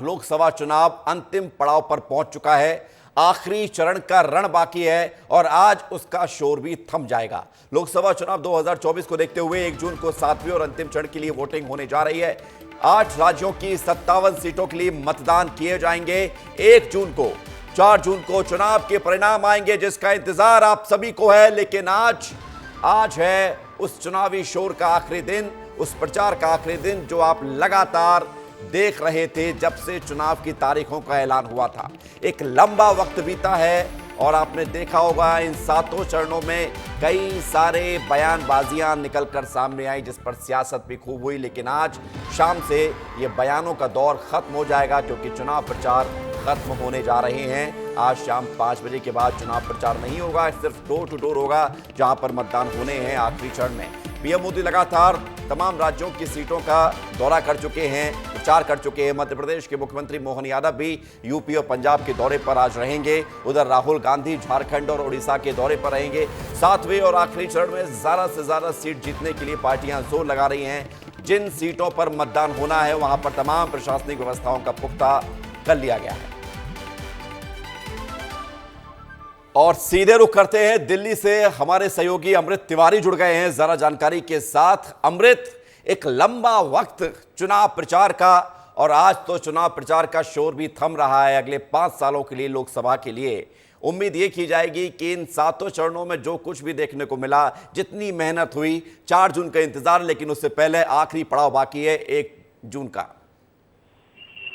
लोकसभा चुनाव अंतिम पड़ाव पर पहुंच चुका है। आखिरी चरण का रण बाकी है और आज उसका शोर भी थम जाएगा। लोकसभा चुनाव 2024 को देखते हुए 1 जून को 7वें और अंतिम चरण के लिए वोटिंग होने जा रही है। 8 राज्यों की 57 सीटों के लिए मतदान किए जाएंगे। 1 जून को 4 जून को चुनाव के परिणाम आएंगे, जिसका इंतजार आप सभी को है। लेकिन आज है उस चुनावी शोर का आखिरी दिन, उस प्रचार का आखिरी दिन जो आप लगातार देख रहे थे जब से चुनाव की तारीखों का ऐलान हुआ था। एक लंबा वक्त बीता है और आपने देखा होगा इन 7 चरणों में कई सारे बयानबाजियां निकलकर सामने आई, जिस पर सियासत भी खूब हुई। लेकिन आज शाम से ये बयानों का दौर खत्म हो जाएगा, क्योंकि चुनाव प्रचार खत्म होने जा रहे हैं। आज शाम 5 बजे के बाद चुनाव प्रचार नहीं होगा, सिर्फ डोर टू डोर होगा, जहां पर मतदान होने हैं आखिरी चरण में। पीएम मोदी लगातार तमाम राज्यों की सीटों का दौरा कर चुके हैं, प्रचार कर चुके हैं। मध्य प्रदेश के मुख्यमंत्री मोहन यादव भी यूपी और पंजाब के दौरे पर आज रहेंगे। उधर राहुल गांधी झारखंड और उड़ीसा के दौरे पर रहेंगे। 7वें और आखिरी चरण में ज्यादा से ज्यादा सीट जीतने के लिए पार्टियां जोर लगा रही हैं। जिन सीटों पर मतदान होना है वहां पर तमाम प्रशासनिक व्यवस्थाओं का पुख्ता कर लिया गया है। और सीधे रुख करते हैं दिल्ली से, हमारे सहयोगी अमृत तिवारी जुड़ गए हैं जरा जानकारी के साथ। अमृत, एक लंबा वक्त चुनाव प्रचार का और आज तो चुनाव प्रचार का शोर भी थम रहा है। अगले 5 सालों के लिए लोकसभा के लिए उम्मीद ये की जाएगी कि इन 7 चरणों में जो कुछ भी देखने को मिला, जितनी मेहनत हुई, 4 जून का इंतजार, लेकिन उससे पहले आखिरी पड़ाव बाकी है 1 जून का।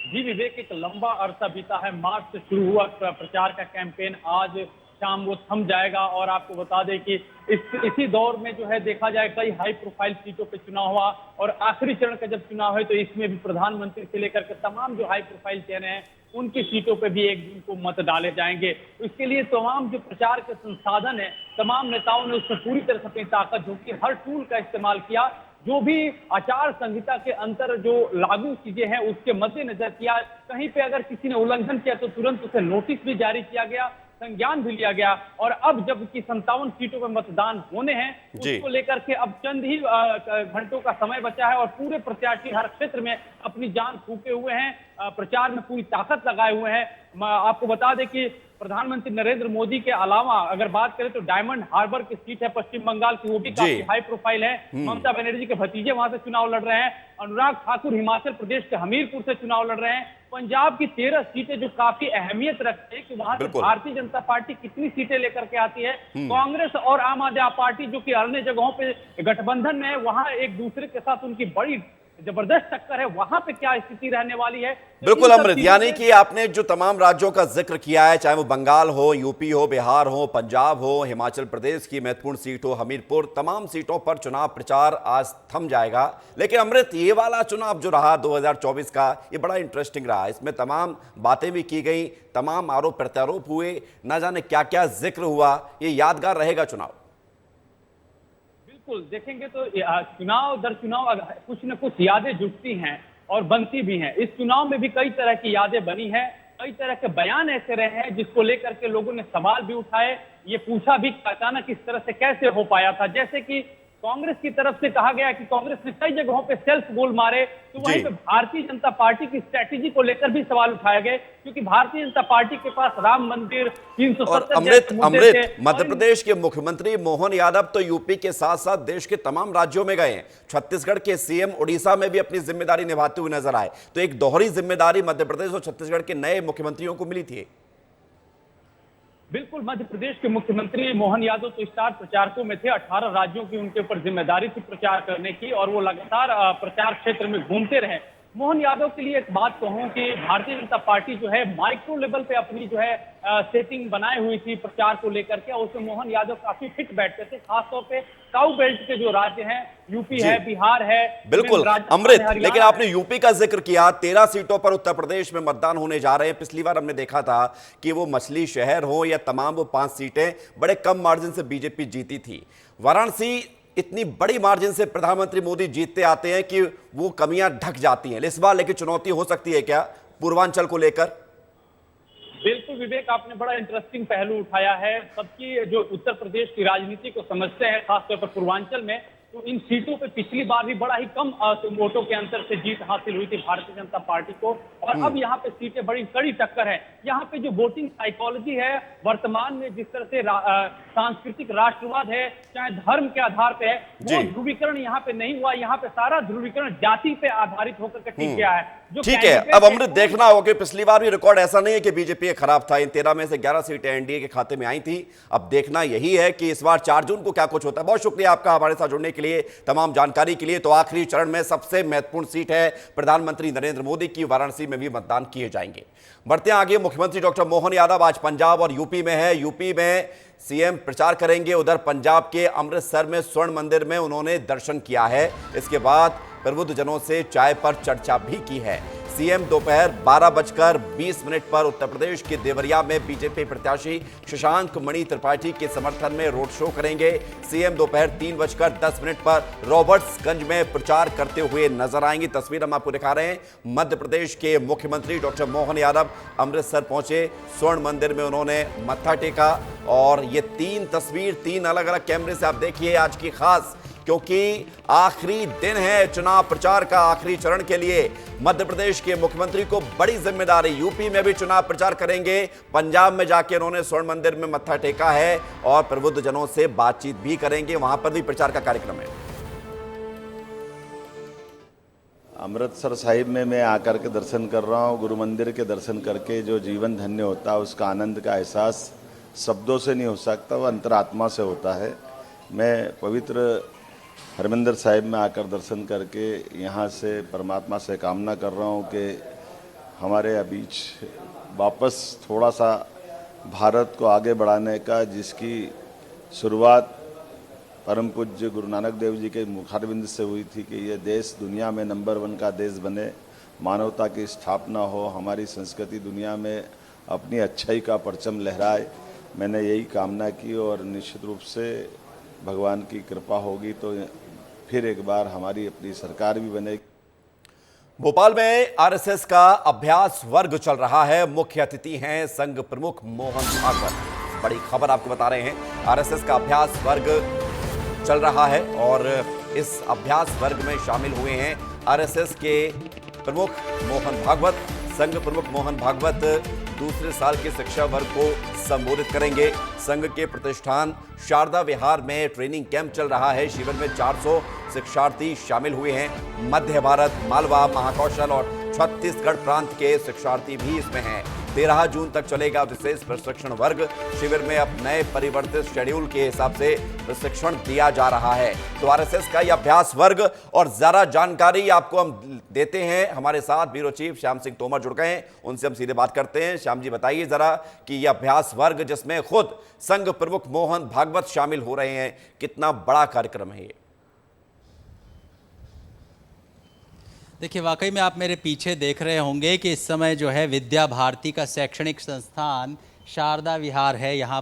जी विवेक, एक लंबा अरसा बीता है। मार्च से शुरू हुआ प्रचार का कैंपेन आज शाम वो थम जाएगा। और आपको बता दें कि इसी दौर में जो है देखा जाए कई हाई प्रोफाइल सीटों पे चुनाव हुआ और आखिरी चरण का जब चुनाव है तो इसमें भी प्रधानमंत्री से लेकर के तमाम जो हाई प्रोफाइल चेहरे हैं उनकी सीटों पे भी 1 जून को मत डाले जाएंगे। इसके लिए तमाम जो प्रचार के संसाधन है, तमाम नेताओं ने उसमें पूरी तरह से अपनी ताकत झोंकी, हर टूल का इस्तेमाल किया। जो भी आचार संहिता के अंतर जो लागू चीजें हैं उसके मद्देनजर किया। कहीं पे अगर किसी ने उल्लंघन किया तो तुरंत उसे नोटिस भी जारी किया गया, संज्ञान भी लिया गया। और अब जबकि 57 सीटों पर मतदान होने हैं, उसको लेकर के अब चंद ही घंटों का समय बचा है और पूरे प्रत्याशी हर क्षेत्र में अपनी जान फूके हुए हैं, प्रचार में पूरी ताकत लगाए हुए हैं। आपको बता दें कि प्रधानमंत्री नरेंद्र मोदी के अलावा अगर बात करें तो डायमंड हार्बर की सीट है पश्चिम बंगाल की, वो भी काफी हाई प्रोफाइल है। ममता बनर्जी के भतीजे वहां से चुनाव लड़ रहे हैं। अनुराग ठाकुर हिमाचल प्रदेश के हमीरपुर से चुनाव लड़ रहे हैं। पंजाब की 13 सीटें जो काफी अहमियत रखते हैं कि वहां से भारतीय जनता पार्टी कितनी सीटें लेकर के आती है। कांग्रेस और आम आदमी पार्टी जो कि अन्य जगहों पे गठबंधन में है, वहां एक दूसरे के साथ उनकी बड़ी जबरदस्त टक्कर है। वहां पे क्या स्थिति रहने वाली है? बिल्कुल अमृत, यानी कि आपने जो तमाम राज्यों का जिक्र किया है, चाहे वो बंगाल हो, यूपी हो, बिहार हो, पंजाब हो, हिमाचल प्रदेश की महत्वपूर्ण सीट हो, हमीरपुर, तमाम सीटों पर चुनाव प्रचार आज थम जाएगा। लेकिन अमृत, ये वाला चुनाव जो रहा 2024 का, ये बड़ा इंटरेस्टिंग रहा। इसमें तमाम बातें भी की गई, तमाम आरोप प्रत्यारोप हुए, ना जाने क्या क्या जिक्र हुआ। ये यादगार रहेगा चुनाव। बिल्कुल, देखेंगे तो चुनाव दर चुनाव कुछ न कुछ यादें जुटती हैं और बनती भी हैं। इस चुनाव में भी कई तरह की यादें बनी हैं, कई तरह के बयान ऐसे रहे हैं जिसको लेकर के लोगों ने सवाल भी उठाए, ये पूछा भी अचानक इस तरह से कैसे हो पाया था। जैसे कि कांग्रेस की तरफ से कहा गया कि कांग्रेस ने कई जगहों पे सेल्फ गोल मारे, तो वहीं पे भारतीय जनता पार्टी की स्ट्रेटेजी को लेकर भी सवाल उठाए गए, क्योंकि भारतीय जनता पार्टी के पास राम मंदिर 370 अमृत, मध्य प्रदेश के मुख्यमंत्री मोहन यादव तो यूपी के साथ साथ देश के तमाम राज्यों में गए हैं। छत्तीसगढ़ के सीएम उड़ीसा में भी अपनी जिम्मेदारी निभाते हुए नजर आए। तो एक दोहरी जिम्मेदारी मध्य प्रदेश और छत्तीसगढ़ के नए मुख्यमंत्रियों को मिली थी। बिल्कुल, मध्य प्रदेश के मुख्यमंत्री मोहन यादव तो स्टार प्रचारकों में थे। 18 राज्यों की उनके ऊपर जिम्मेदारी थी प्रचार करने की और वो लगातार प्रचार क्षेत्र में घूमते रहे। मोहन यादव के लिए एक बात कहूं कि भारतीय जनता पार्टी जो है माइक्रो लेवल पे अपनी जो है सेटिंग बनाई हुई थी प्रचार को लेकर के, उसमें मोहन यादव काफी फिट बैठते थे। खासतौर पे साउथ बेल्ट के जो राज्य हैं, यूपी है, बिहार है। बिल्कुल अमृत, लेकिन आपने यूपी का जिक्र किया, 13 सीटों पर उत्तर प्रदेश में मतदान होने जा रहे हैं। पिछली बार हमने देखा था कि वो मछली शहर हो या तमाम वो 5 सीटें बड़े कम मार्जिन से बीजेपी जीती थी। वाराणसी इतनी बड़ी मार्जिन से प्रधानमंत्री मोदी जीतते आते हैं कि वो कमियां ढक जाती हैं। इस बार लेकिन चुनौती हो सकती है क्या पूर्वांचल को लेकर? बिल्कुल विवेक, आपने बड़ा इंटरेस्टिंग पहलू उठाया है। सबकी जो उत्तर प्रदेश की राजनीति को समझते हैं, खासतौर पर पूर्वांचल में, तो इन सीटों पे पिछली बार भी बड़ा ही कम वोटों के अंतर से जीत हासिल हुई थी भारतीय जनता पार्टी को। और अब यहाँ पे सीटें बड़ी कड़ी टक्कर है। यहाँ पे जो वोटिंग साइकोलॉजी है वर्तमान में, जिस तरह से सांस्कृतिक राष्ट्रवाद है, चाहे धर्म के आधार पे है, वो ध्रुवीकरण यहाँ पे नहीं हुआ। यहाँ पे सारा ध्रुवीकरण जाति पे आधारित होकर के ठीक गया है। जो ठीक है, अब अमृत देखना होगा कि पिछली बार भी रिकॉर्ड ऐसा नहीं है कि बीजेपी खराब था। इन 13 में से 11 सीटें एनडीए के खाते में आई थी। अब देखना यही है कि इस बार 4 जून को क्या कुछ होता है। बहुत शुक्रिया आपका हमारे साथ जुड़ने के लिए, तमाम जानकारी के लिए। तो आखिरी चरण में सबसे महत्वपूर्ण सीट है प्रधानमंत्री नरेंद्र मोदी की। वाराणसी में भी मतदान किए जाएंगे। बढ़ते हैं आगे। मुख्यमंत्री डॉक्टर मोहन यादव आज पंजाब और यूपी में है। यूपी में सीएम प्रचार करेंगे। उधर पंजाब के अमृतसर में स्वर्ण मंदिर में उन्होंने दर्शन किया है। इसके बाद प्रबुद्धजनों से चाय पर चर्चा भी की है। सीएम दोपहर 12:20 पर उत्तर प्रदेश के देवरिया में बीजेपी प्रत्याशी शशांक मणि त्रिपाठी के समर्थन में रोड शो करेंगे। सीएम दोपहर 3:10 पर रॉबर्ट्सगंज में प्रचार करते हुए नजर आएंगे। तस्वीर हम आपको दिखा रहे हैं। मध्य प्रदेश के मुख्यमंत्री डॉक्टर मोहन यादव अमृतसर पहुंचे। स्वर्ण मंदिर में उन्होंने मत्था टेका। और ये 3 तस्वीर 3 अलग अलग कैमरे से आप देखिए आज की खास, क्योंकि आखिरी दिन है चुनाव प्रचार का। आखिरी चरण के लिए मध्य प्रदेश के मुख्यमंत्री को बड़ी जिम्मेदारी। यूपी में भी चुनाव प्रचार करेंगे। पंजाब में जाके उन्होंने स्वर्ण मंदिर में मत्था टेका है और प्रबुद्धजनों से बातचीत भी करेंगे। वहां पर भी प्रचार का कार्यक्रम है। अमृतसर साहिब में मैं आकर के दर्शन कर रहा हूँ। गुरु मंदिर के दर्शन करके जो जीवन धन्य होता है, उसका आनंद का एहसास शब्दों से नहीं हो सकता, वह अंतरात्मा से होता है। मैं पवित्र हरमंदिर साहिब में आकर दर्शन करके यहाँ से परमात्मा से कामना कर रहा हूँ कि हमारे बीच वापस थोड़ा सा भारत को आगे बढ़ाने का, जिसकी शुरुआत परम पूज्य गुरु नानक देव जी के मुखारबिंद से हुई थी कि ये देश दुनिया में नंबर 1 का देश बने, मानवता की स्थापना हो, हमारी संस्कृति दुनिया में अपनी अच्छाई का परचम लहराए। मैंने यही कामना की और निश्चित रूप से भगवान की कृपा होगी तो फिर एक बार हमारी अपनी सरकार भी बनेगी। भोपाल में आरएसएस का अभ्यास वर्ग चल रहा है। मुख्य अतिथि हैं संघ प्रमुख मोहन भागवत। बड़ी खबर आपको बता रहे हैं। आरएसएस का अभ्यास वर्ग चल रहा है और इस अभ्यास वर्ग में शामिल हुए हैं आरएसएस के प्रमुख मोहन भागवत। संघ प्रमुख मोहन भागवत दूसरे साल के शिक्षा वर्ग को संबोधित करेंगे। संघ के प्रतिष्ठान शारदा विहार में ट्रेनिंग कैंप चल रहा है। शिविर में 400 शिक्षार्थी शामिल हुए हैं। मध्य भारत, मालवा, महाकौशल और छत्तीसगढ़ प्रांत के शिक्षार्थी भी इसमें हैं। 13 जून तक चलेगा विशेष प्रशिक्षण वर्ग। शिविर में अब नए परिवर्तित शेड्यूल के हिसाब से प्रशिक्षण दिया जा रहा है। तो आरएसएस का यह अभ्यास वर्ग और ज्यादा जानकारी आपको हम देते हैं। हमारे साथ ब्यूरो चीफ श्याम सिंह तोमर जुड़ गए हैं, उनसे हम सीधे बात करते हैं। श्याम जी, बताइए जरा कि यह अभ्यास वर्ग जिसमें खुद संघ प्रमुख मोहन भागवत शामिल हो रहे हैं, कितना बड़ा कार्यक्रम है ये? देखिए, वाकई में आप मेरे पीछे देख रहे होंगे कि इस समय जो है विद्या भारती का शैक्षणिक संस्थान शारदा विहार है। यहाँ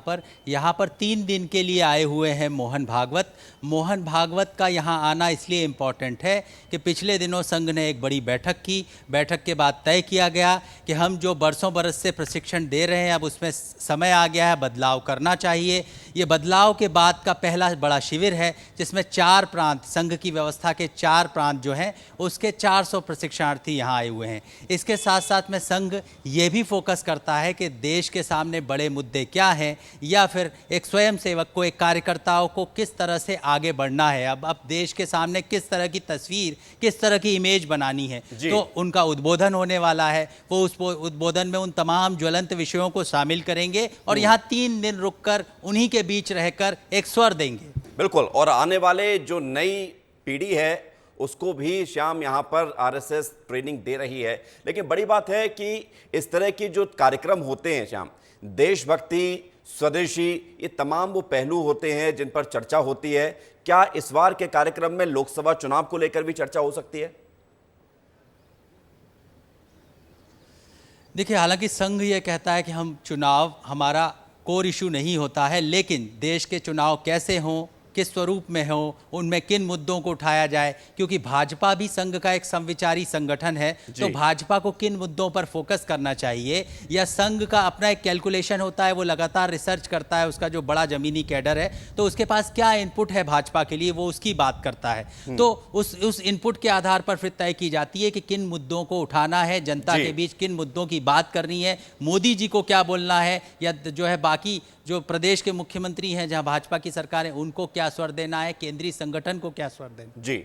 पर 3 दिन के लिए आए हुए हैं मोहन भागवत। मोहन भागवत का यहाँ आना इसलिए इम्पॉर्टेंट है कि पिछले दिनों संघ ने एक बड़ी बैठक की। बैठक के बाद तय किया गया कि हम जो बरसों बरस से प्रशिक्षण दे रहे हैं, अब उसमें समय आ गया है, बदलाव करना चाहिए। ये बदलाव के बाद का पहला बड़ा शिविर है जिसमें 4 प्रांत, संघ की व्यवस्था के 4 प्रांत जो हैं उसके 400 प्रशिक्षणार्थी यहाँ आए हुए हैं। इसके साथ साथ में संघ ये भी फोकस करता है कि देश के सामने बड़े मुद्दे क्या हैं, या फिर एक स्वयंसेवक को, एक कार्यकर्ताओं को किस तरह से आगे बढ़ना है। अब देश के सामने किस तरह की तस्वीर, किस तरह की इमेज बनानी है। तो उनका उद्बोधन होने वाला है। वो उस उद्बोधन में उन तमाम ज्वलंत विषयों को शामिल करेंगे और यहाँ 3 दिन रुककर उन्हीं के बीच रहकर एक स्वर देंगे। बिल्कुल। और आने वाले जो नई पीढ़ी है उसको भी श्याम यहाँ पर आरएसएस ट्रेनिंग दे रही है। लेकिन बड़ी बात है कि इस तरह के जो कार्यक्रम होते हैं श्याम, देशभक्ति, स्वदेशी, ये तमाम वो पहलू होते हैं जिन पर चर्चा होती है। क्या इस बार के कार्यक्रम में लोकसभा चुनाव को लेकर भी चर्चा हो सकती है? देखिए, हालांकि संघ ये कहता है कि हम चुनाव हमारा कोर इशू नहीं होता है, लेकिन देश के चुनाव कैसे हों, किस स्वरूप में हो, उनमें किन मुद्दों को उठाया जाए, क्योंकि भाजपा भी संघ का एक समविचारी संगठन है, तो भाजपा को किन मुद्दों पर फोकस करना चाहिए, या संघ का अपना एक कैलकुलेशन होता है, वो लगातार रिसर्च करता है, उसका जो बड़ा जमीनी कैडर है, तो उसके पास क्या इनपुट है भाजपा के लिए, वो उसकी बात करता है। तो उस इनपुट के आधार पर फिर तय की जाती है कि किन मुद्दों को उठाना है, जनता के बीच किन मुद्दों की बात करनी है, मोदी जी को क्या बोलना है, या जो है बाकी जो प्रदेश के मुख्यमंत्री हैं जहां भाजपा की सरकार है उनको क्या स्वर देना है, केंद्रीय संगठन को क्या स्वर देना। जी,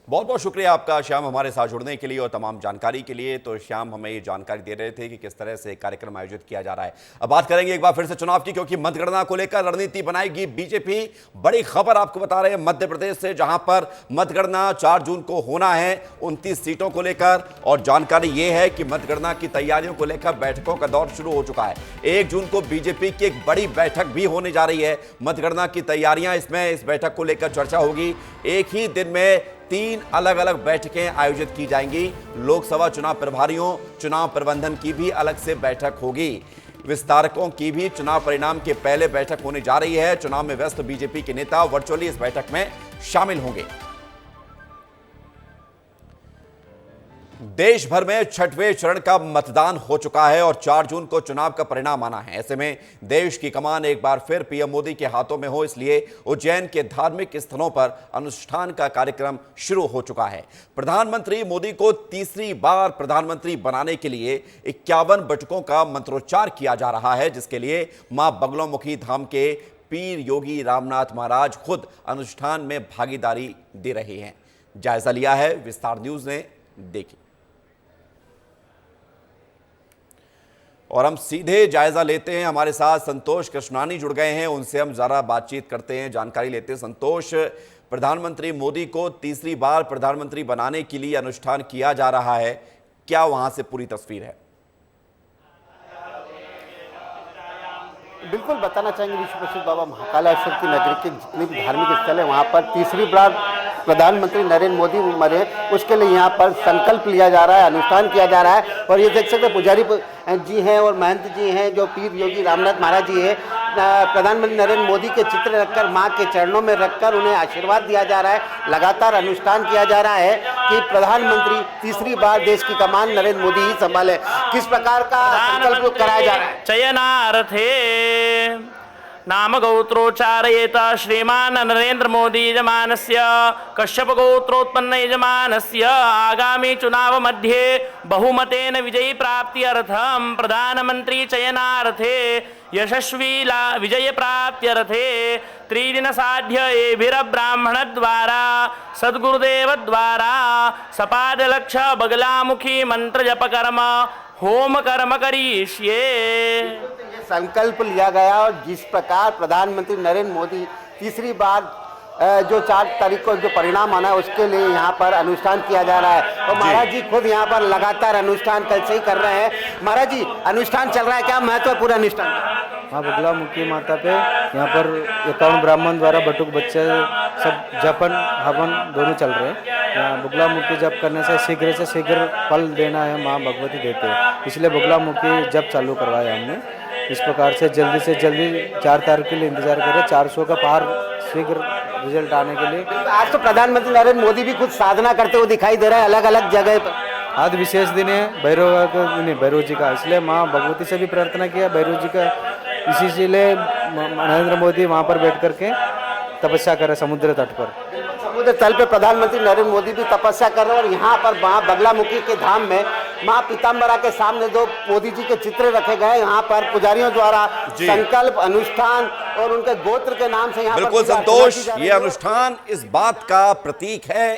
बहुत बहुत शुक्रिया आपका श्याम हमारे साथ जुड़ने के लिए और तमाम जानकारी के लिए। तो श्याम हमें ये जानकारी दे रहे थे कि किस तरह से कार्यक्रम आयोजित किया जा रहा है। अब बात करेंगे एक बार फिर से चुनाव की, क्योंकि मतगणना को लेकर रणनीति बनाएगी बीजेपी। बड़ी खबर आपको बता रहे हैं मध्य प्रदेश से, जहां पर मतगणना 4 जून को होना है 29 सीटों को लेकर। और जानकारी ये है कि मतगणना की तैयारियों को लेकर बैठकों का दौर शुरू हो चुका है। 1 जून को बीजेपी की एक बड़ी बैठक भी होने जा रही है। मतगणना की तैयारियां इस बैठक को लेकर चर्चा होगी। एक ही दिन में 3 अलग अलग बैठकें आयोजित की जाएंगी। लोकसभा चुनाव प्रभारियों, चुनाव प्रबंधन की भी अलग से बैठक होगी। विस्तारकों की भी चुनाव परिणाम के पहले बैठक होने जा रही है। चुनाव में व्यस्त बीजेपी के नेता वर्चुअली इस बैठक में शामिल होंगे। देश भर में 6वें चरण का मतदान हो चुका है और 4 जून को चुनाव का परिणाम आना है। ऐसे में देश की कमान एक बार फिर पीएम मोदी के हाथों में हो, इसलिए उज्जैन के धार्मिक स्थलों पर अनुष्ठान का कार्यक्रम शुरू हो चुका है। प्रधानमंत्री मोदी को तीसरी बार प्रधानमंत्री बनाने के लिए 51 बटुकों का मंत्रोच्चार किया जा रहा है, जिसके लिए मां बगलामुखी धाम के पीर योगी रामनाथ महाराज खुद अनुष्ठान में भागीदारी दे रहे हैं। जायजा लिया है विस्तार न्यूज ने, देखिए। और हम सीधे जायजा लेते हैं, हमारे साथ संतोष कृष्णानी जुड़ गए हैं, उनसे हम जरा बातचीत करते हैं, जानकारी लेते हैं। संतोष, प्रधानमंत्री मोदी को तीसरी बार प्रधानमंत्री बनाने के लिए अनुष्ठान किया जा रहा है, क्या वहां से पूरी तस्वीर है? बिल्कुल बताना चाहेंगे, विश्व प्रसिद्ध बाबा महाकालेश्वर की नगरी के जितने भी धार्मिक स्थल है वहाँ पर तीसरी बार प्रधानमंत्री नरेंद्र मोदी मरे, उसके लिए यहाँ पर संकल्प लिया जा रहा है, अनुष्ठान किया जा रहा है। और ये देख सकते हैं पुजारी जी हैं और महंत जी हैं, जो पीर योगी रामनाथ महाराज जी हैं, प्रधानमंत्री नरेंद्र मोदी के चित्र रखकर मां के चरणों में रखकर उन्हें आशीर्वाद दिया जा रहा है। लगातार अनुष्ठान किया जा रहा है कि प्रधानमंत्री तीसरी बार देश की कमान नरेंद्र मोदी ही संभाले। किस प्रकार का संकल्प कराया जा रहा है? चयनार्थे नाम गोत्रोच्चारयेत श्रीमान नरेंद्र मोदी यजमानस्य कश्यप गोत्रोत्पन्न यजमानस्य आगामी चुनाव मध्ये बहुमतेन विजयी प्राप्त्यर्थम प्रधानमंत्री चयनार्थे यशस्वी विजय प्राप्त्यर्थे त्रिदिन साध्य एभिर ब्राह्मण द्वारा सद्गुरुदेव द्वारा सपाद लक्ष बगलामुखी मंत्र जप कर्म होम कर्म करिष्ये। संकल्प लिया गया और जिस प्रकार प्रधानमंत्री नरेंद्र मोदी तीसरी बार जो 4 तारीख को जो परिणाम आना है उसके लिए यहाँ पर अनुष्ठान किया जा रहा है। और महाराज जी खुद यहाँ पर लगातार अनुष्ठान कल से ही कर रहे हैं। महाराज जी, अनुष्ठान चल रहा है, क्या महत्वपूर्ण अनुष्ठान? हाँ, बगलामुखी माता पे यहाँ पर 51 ब्राह्मण द्वारा बटुक बच्चे सब जपन हवन दोनों चल रहे हैं। यहाँ बगलामुखी जप करने से शीघ्र फल देना है, माँ भगवती देते हैं, इसलिए बगलामुखी जप चालू करवाया हमने। इस प्रकार से जल्दी 4 तारीख के लिए इंतजार करें, 400 का पार शीघ्र रिजल्ट आने के लिए। आज तो प्रधानमंत्री नरेंद्र मोदी भी कुछ साधना करते हुए दिखाई दे रहा है अलग अलग जगह पर। आज विशेष दिन है भैरव जी का, इसलिए माँ भगवती से भी प्रार्थना किया भैरव जी का, इसीलिए नरेंद्र मोदी वहाँ पर बैठ करके तपस्या करे समुद्र तट पर। समुद्र तल पे प्रधानमंत्री नरेंद्र मोदी भी तपस्या कर रहे हैं और यहाँ पर माँ बगलामुखी के धाम में माँ पीताम्बरा के सामने 2 मोदी जी के चित्र रखे गए। यहाँ पर पुजारियों द्वारा संकल्प अनुष्ठान और उनके गोत्र के नाम से यहाँ बिल्कुल संतोष, ये अनुष्ठान इस बात का प्रतीक है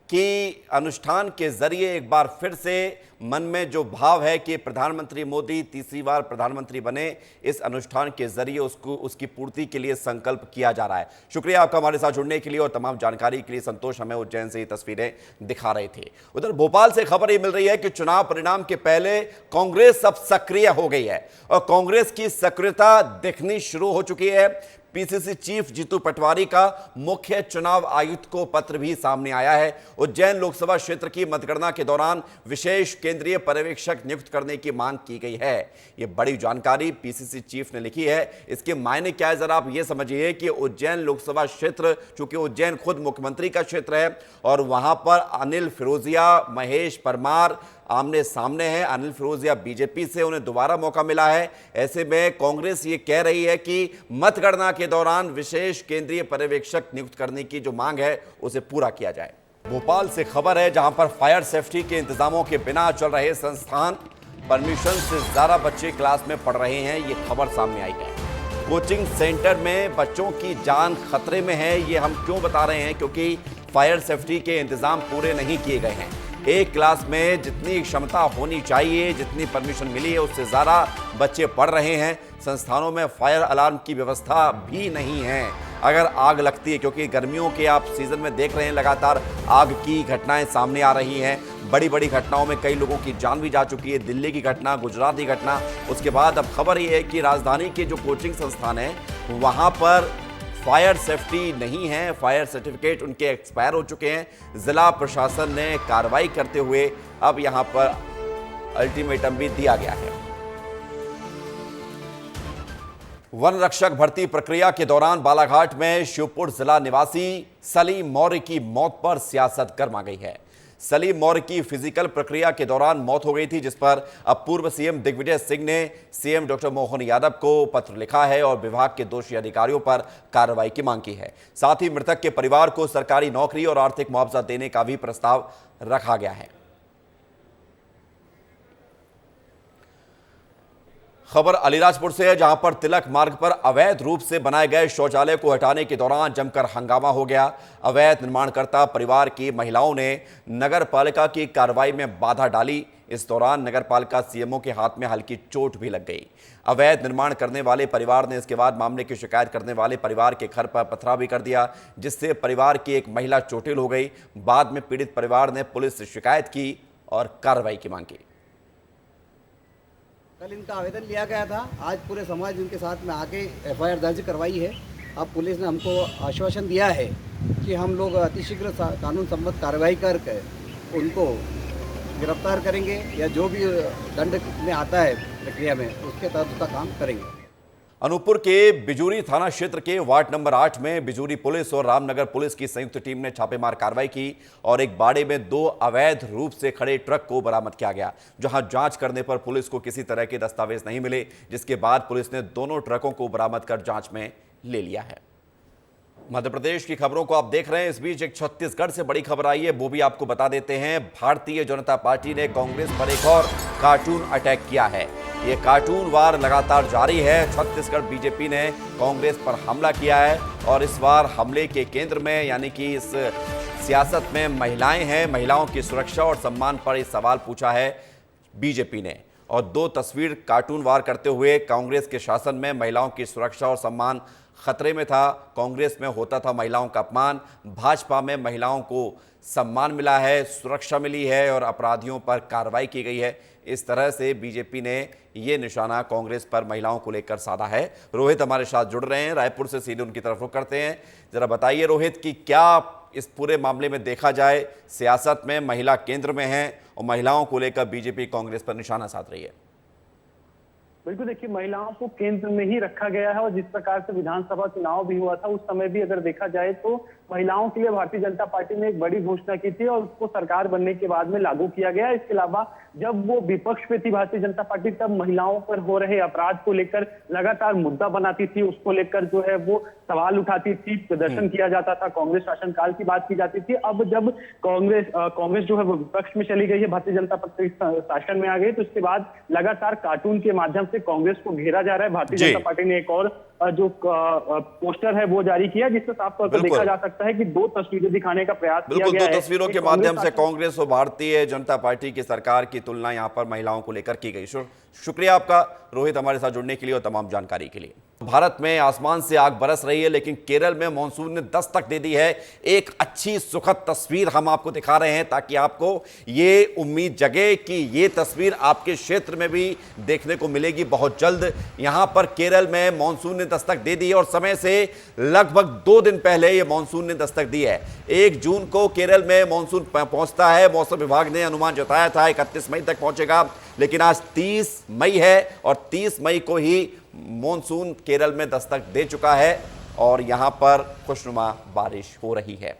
कि अनुष्ठान के जरिए एक बार फिर से मन में जो भाव है कि प्रधानमंत्री मोदी तीसरी बार प्रधानमंत्री बने, इस अनुष्ठान के जरिए उसकी पूर्ति के लिए संकल्प किया जा रहा है। शुक्रिया आपका हमारे साथ जुड़ने के लिए और तमाम जानकारी के लिए। संतोष हमें उज्जैन से ये तस्वीरें दिखा रहे थे। उधर भोपाल से खबर ये मिल रही है कि चुनाव परिणाम के पहले कांग्रेस अब सक्रिय हो गई है और कांग्रेस की सक्रियता दिखनी शुरू हो चुकी है। पीसीसी चीफ जीतू पटवारी का मुख्य चुनाव आयुक्त को पत्र भी सामने आया है। उज्जैन लोकसभा क्षेत्र की मतगणना के दौरान विशेष केंद्र केंद्रीय पर्यवेक्षक नियुक्त करने की मांग की गई है। ये बड़ी जानकारी पीसीसी चीफ ने लिखी है। इसके मायने क्या है, जरा आप ये समझिए कि उज्जैन लोकसभा क्षेत्र, चूंकि उज्जैन खुद मुख्यमंत्री का क्षेत्र है और वहां पर अनिल फिरोजिया, महेश परमार आमने सामने हैं। अनिल फिरोजिया बीजेपी से, उन्हें दोबारा मौका मिला है। ऐसे में कांग्रेस ये कह रही है कि मतगणना के दौरान विशेष केंद्रीय पर्यवेक्षक नियुक्त करने की जो मांग है उसे पूरा किया जाए। भोपाल से खबर है, जहां पर फायर सेफ्टी के इंतजामों के बिना चल रहे संस्थान, परमिशन से ज्यादा बच्चे क्लास में पढ़ रहे हैं, ये खबर सामने आई है। कोचिंग सेंटर में बच्चों की जान खतरे में है। ये हम क्यों बता रहे हैं, क्योंकि फायर सेफ्टी के इंतजाम पूरे नहीं किए गए हैं। एक क्लास में जितनी क्षमता होनी चाहिए, जितनी परमिशन मिली है, उससे ज़्यादा बच्चे पढ़ रहे हैं। संस्थानों में फायर अलार्म की व्यवस्था भी नहीं है। अगर आग लगती है, क्योंकि गर्मियों के आप सीज़न में देख रहे हैं लगातार आग की घटनाएं सामने आ रही हैं। बड़ी बड़ी घटनाओं में कई लोगों की जान भी जा चुकी है। दिल्ली की घटना, गुजरात की घटना, उसके बाद अब खबर ये है कि राजधानी के जो कोचिंग संस्थान हैं वहाँ पर फायर सेफ्टी नहीं है। फायर सर्टिफिकेट उनके एक्सपायर हो चुके हैं। जिला प्रशासन ने कार्रवाई करते हुए अब यहां पर अल्टीमेटम भी दिया गया है। वन रक्षक भर्ती प्रक्रिया के दौरान बालाघाट में शिवपुर जिला निवासी सलीम मौर्य की मौत पर सियासत गर्मा गई है। सलीम मौर्य की फिजिकल प्रक्रिया के दौरान मौत हो गई थी, जिस पर अब पूर्व सीएम दिग्विजय सिंह ने सीएम डॉक्टर मोहन यादव को पत्र लिखा है और विभाग के दोषी अधिकारियों पर कार्रवाई की मांग की है। साथ ही मृतक के परिवार को सरकारी नौकरी और आर्थिक मुआवजा देने का भी प्रस्ताव रखा गया है। खबर अलीराजपुर से है, जहां पर तिलक मार्ग पर अवैध रूप से बनाए गए शौचालय को हटाने के दौरान जमकर हंगामा हो गया। अवैध निर्माणकर्ता परिवार की महिलाओं ने नगर पालिका की कार्रवाई में बाधा डाली। इस दौरान नगर पालिका सीएमओ के हाथ में हल्की चोट भी लग गई। अवैध निर्माण करने वाले परिवार ने इसके बाद मामले की शिकायत करने वाले परिवार के घर पर पथराव भी कर दिया, जिससे परिवार की एक महिला चोटिल हो गई। बाद में पीड़ित परिवार ने पुलिस से शिकायत की और कार्रवाई की मांग की। कल इनका आवेदन लिया गया था, आज पूरे समाज उनके साथ में आके एफआईआर दर्ज करवाई है। अब पुलिस ने हमको आश्वासन दिया है कि हम लोग अतिशीघ्र कानून सम्मत कार्रवाई करके उनको गिरफ्तार करेंगे या जो भी दंड में आता है प्रक्रिया में उसके तहत उसका काम करेंगे। अनूपपुर के बिजूरी थाना क्षेत्र के वार्ड नंबर 8 में बिजूरी पुलिस और रामनगर पुलिस की संयुक्त टीम ने छापेमार कार्रवाई की और एक बाड़े में 2 अवैध रूप से खड़े ट्रक को बरामद किया गया, जहां जांच करने पर पुलिस को किसी तरह के दस्तावेज नहीं मिले, जिसके बाद पुलिस ने दोनों ट्रकों को बरामद कर जांच में ले लिया है। मध्य प्रदेश की खबरों को आप देख रहे हैं। इस बीच एक छत्तीसगढ़ से बड़ी खबर आई है, वो भी आपको बता देते हैं। भारतीय जनता पार्टी ने कांग्रेस पर एक और कार्टून अटैक किया है। ये कार्टून वार लगातार जारी है। छत्तीसगढ़ बीजेपी ने कांग्रेस पर हमला किया है और इस बार हमले के केंद्र में, यानी कि इस सियासत में महिलाएं हैं। महिलाओं की सुरक्षा और सम्मान पर यह सवाल पूछा है बीजेपी ने और 2 तस्वीर कार्टून वार करते हुए कांग्रेस के शासन में महिलाओं की सुरक्षा और सम्मान खतरे में था। कांग्रेस में होता था महिलाओं का अपमान, भाजपा में महिलाओं को सम्मान मिला है, सुरक्षा मिली है और अपराधियों पर कार्रवाई की गई है। इस तरह से बीजेपी ने ये निशाना कांग्रेस पर महिलाओं को लेकर साधा है। रोहित हमारे साथ जुड़ रहे हैं, रायपुर से सीधे उनकी तरफ रुख करते हैं। जरा बताइए रोहित कि क्या इस पूरे मामले में देखा जाए, सियासत में महिला केंद्र में है और महिलाओं को लेकर बीजेपी कांग्रेस पर निशाना साध रही है। बिल्कुल, देखिए महिलाओं को केंद्र में ही रखा गया है और जिस प्रकार से विधानसभा चुनाव भी हुआ था उस समय भी अगर देखा जाए तो महिलाओं के लिए भारतीय जनता पार्टी ने एक बड़ी घोषणा की थी और उसको सरकार बनने के बाद में लागू किया गया। इसके अलावा जब वो विपक्ष में थी भारतीय जनता पार्टी, तब महिलाओं पर हो रहे अपराध को लेकर लगातार मुद्दा बनाती थी, उसको लेकर जो है वो सवाल उठाती थी, प्रदर्शन किया जाता था, कांग्रेस शासनकाल की बात की जाती थी। अब जब कांग्रेस जो है वो विपक्ष में चली गई है, भारतीय जनता पार्टी शासन में आ गई, तो उसके बाद लगातार कार्टून के माध्यम से कांग्रेस को घेरा जा रहा है। भारतीय जनता पार्टी ने एक और जो पोस्टर है वो जारी किया, जिससे साफ तौर पर देखा जा सकता है कि 2 तस्वीरें दिखाने का प्रयास किया गया है। 2 तस्वीरों के माध्यम से कांग्रेस और भारतीय जनता पार्टी की सरकार की तुलना यहां पर महिलाओं को लेकर की गई। शुक्रिया आपका रोहित, हमारे साथ जुड़ने के लिए और तमाम जानकारी के लिए। भारत में आसमान से आग बरस रही है, लेकिन केरल में मानसून ने दस्तक दे दी है। एक अच्छी सुखद तस्वीर हम आपको दिखा रहे हैं ताकि आपको ये उम्मीद जगे कि ये तस्वीर आपके क्षेत्र में भी देखने को मिलेगी बहुत जल्द। यहां पर केरल में मानसून ने दस्तक दे दी है और समय से लगभग 2 दिन पहले ये मानसून ने दस्तक दी है। 1 जून को केरल में मानसून पहुंचता है। मौसम विभाग ने अनुमान जताया था 31 मई तक पहुंचेगा, लेकिन आज 30 मई है और 30 मई को ही मानसून केरल में दस्तक दे चुका है और यहां पर खुशनुमा बारिश हो रही है।